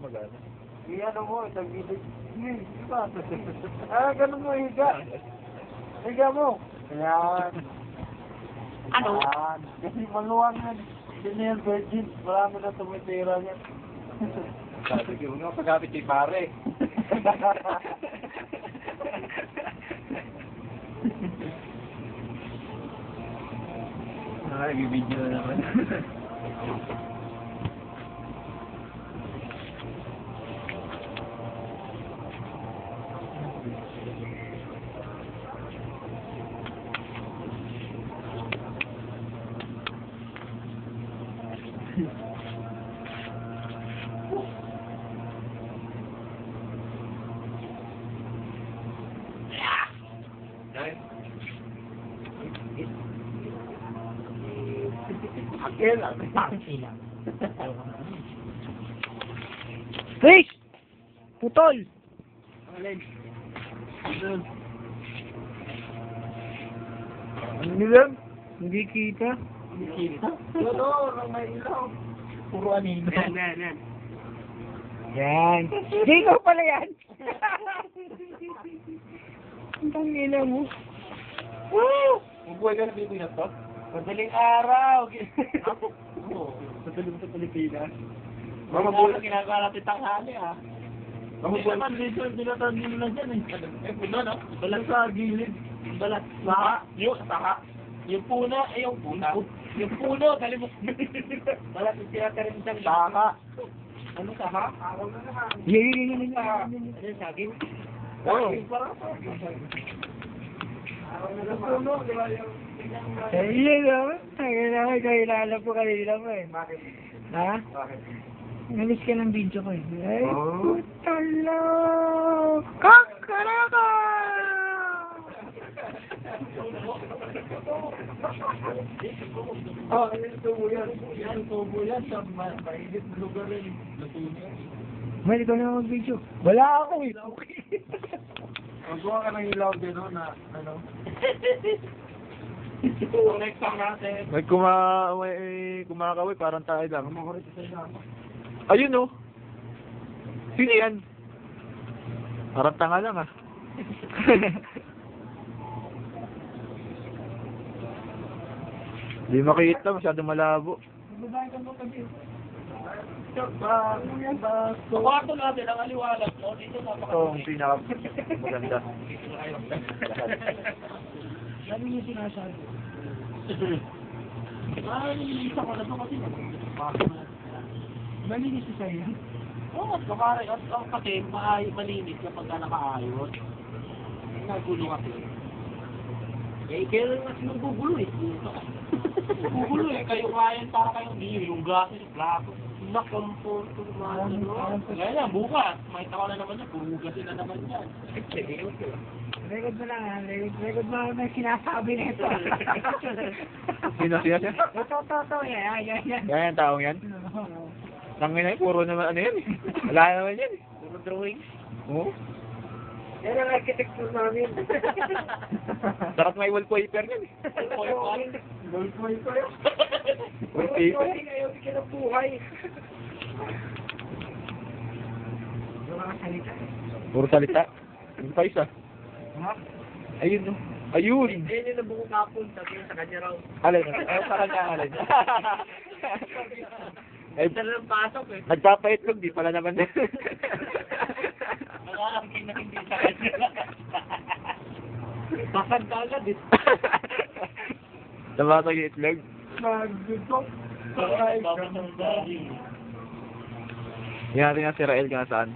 magana. Ano mo, isang gilid. Iba. Ganun mo, higa. Higa mo. Ayan. Ano? Ayan. Kasi maluwang yan. Hindi na yan virgin. Marami na tumitira yan. Sabi ko nga, pagkapit kay pare. Ay, bibidyo na naman. Akil. Fish! Putol! Alin? Ano nilang? Hindi kita. Kita? Ano? May ilaw. Puro anino. Yan. Yan. Jacob pala yan. Ang tangina mo. Woo! Magbuhay ka na Pilipinas to? Madaling araw. Oo. Sa Pilipinas. Mga buwan na ginagawa natin tanghali ah. Mga Hindi buwan. naman dito, dinatangin nyo na dyan eh. Puno no? Balat sa gilid. Balat. Saka. Yung saka. Yung puna, yung puna. Yung puno, dali mo. Balat yung tinatarin dyan. Saka. Ano saka? Araw na naman. Yan. Ano yung saging? Oo. Parang saging. Araw na naman. Puno, di ba yung... Ayun naman. Tangina mo, kailala po kanina mo eh. Bakit? Ha? Bakit? Nalis ka ng video ko eh. Ay, Oh. putalo! Kakaraka! Oh, yan tubo yan. Yan tubo yan sa mainit na lugar rin. May ikaw na mag-video. Wala ako eh. Magawa ka ng ilaw din no, na ano. Next time natin. May kumakaway, parang tayo lang. Makulit sa ilaw. Ayun oh. Sino yan? Parang tanga lang ah. Hindi makita, masyadong malabo. Sa kwarto natin, ang aliwalas mo, dito Ito napaka... ang pinaka maganda. Sabi niya sinasabi. Isa ko na ito kasi Malinis siya sa'yo. oo, kumari, kasi malinis kapag ka nakaayos. Nagulo kasi. Eh, kailan kasi nagugulo eh. Nagugulo eh, kayo kayan para kayong yung gases, plato. Nakampo, Ngayon, bukas, may tawa na naman yan, bugasin na naman yan. Record mo lang ha. Record mo lang ang sinasabi na ito. Sino siya? Ito. Yan. Yan yung taong yan. Tangin na yun, puro naman ano yan eh. Wala naman yan eh. Puro drawing. Oo. Yan ang architecture namin. Sarap may wallpaper yan eh. Wallpaper. Wallpaper. Hindi kayo kinabuhay. Yung mga salita. Puro salita. Yung pa isa. Ha? Ayun oh. Ayun. Hindi nyo na buong kapon, sabi sa kanya raw. Alin. Ay, sa kanya alin. Ay, Isa na ng pasok eh. nagpapaitlog, di pala naman. Nakakarating na hindi sa kanya. Bakad ka agad eh. Namatag yung itlog. Nag-dudok. Yan natin nga si Rael ka nasaan.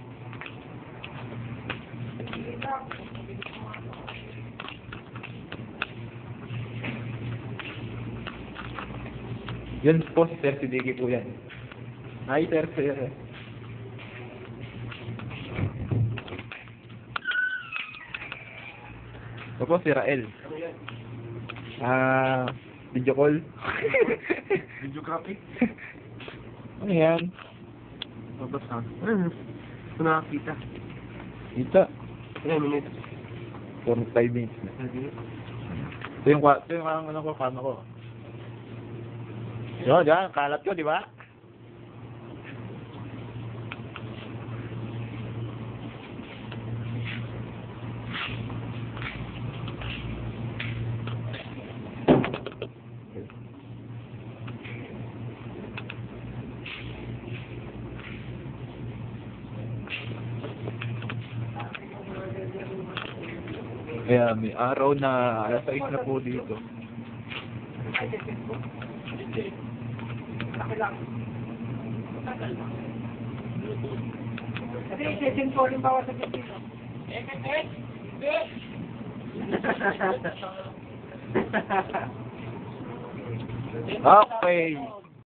Yun po si Sir Sidiki po yan. Hi Sir Sir. Ito po si Rael. Video call. Videography? Ano yan? Tapos na. Ito nakakita. Kita. Ilan minutes? 45 minutes na. Ito yung ano ko, kama ko. Yun, yan, kalat ko, di ba? Kaya may araw na alas 6 na po dito. Ay, sa Facebook. Laki lang. Kasi i-session ko rin bawat sa dito. Okay.